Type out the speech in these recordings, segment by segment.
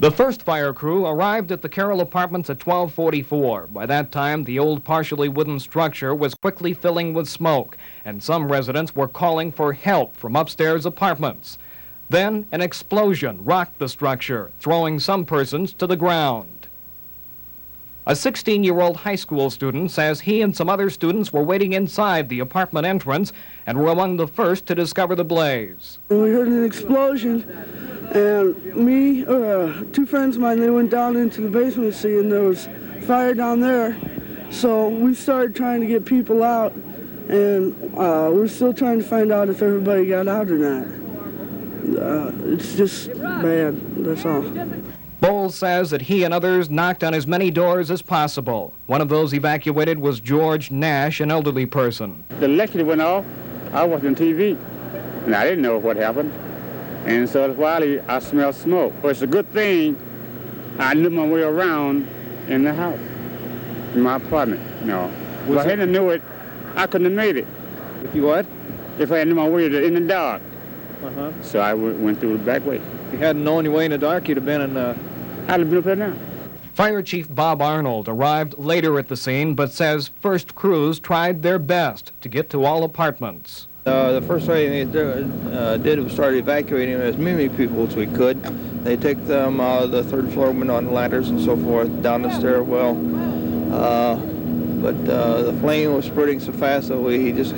The first fire crew arrived at the Carroll Apartments at 12:44. By that time, the old partially wooden structure was quickly filling with smoke, and some residents were calling for help from upstairs apartments. Then an explosion rocked the structure, throwing some persons to the ground. A 16-year-old high school student says he and some other students were waiting inside the apartment entrance and were among the first to discover the blaze. We heard an explosion, and me, two friends of mine, they went down into the basement to see, and there was fire down there. So we started trying to get people out, and we're still trying to find out if everybody got out or not. It's just bad, that's all. Bowles says that he and others knocked on as many doors as possible. One of those evacuated was George Nash, an elderly person. The electric went off. I was on TV, and I didn't know what happened. And so while I smelled smoke. But it's a good thing I knew my way around in the house, in my apartment. If I hadn't knew it, I couldn't have made it. If you what? If I hadn't known my way in the dark. Uh-huh. So I went through the back way. If you hadn't known your way in the dark, you'd have been in I'd have been up there now. Fire Chief Bob Arnold arrived later at the scene, but says first crews tried their best to get to all apartments. The first thing they did was start evacuating as many people as we could. They took them out of the third floor window on ladders and so forth, down the stairwell. But the flame was spreading so fast that we just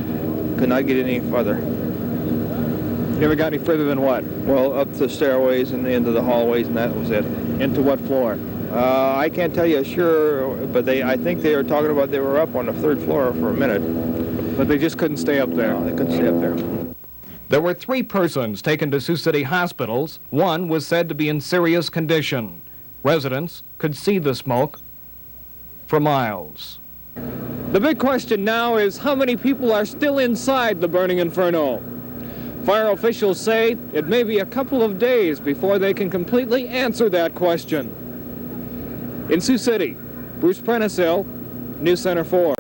could not get any further. You ever got any further than what? Well, up the stairways and into the hallways, and that was it. Into what floor? I can't tell you sure, but I think they were talking about they were up on the third floor for a minute. But they just couldn't stay up there? No, they couldn't stay up there. There were 3 persons taken to Sioux City hospitals. One was said to be in serious condition. Residents could see the smoke for miles. The big question now is how many people are still inside the burning inferno? Fire officials say it may be a couple of days before they can completely answer that question. In Sioux City, Bruce Prentice, News Center 4.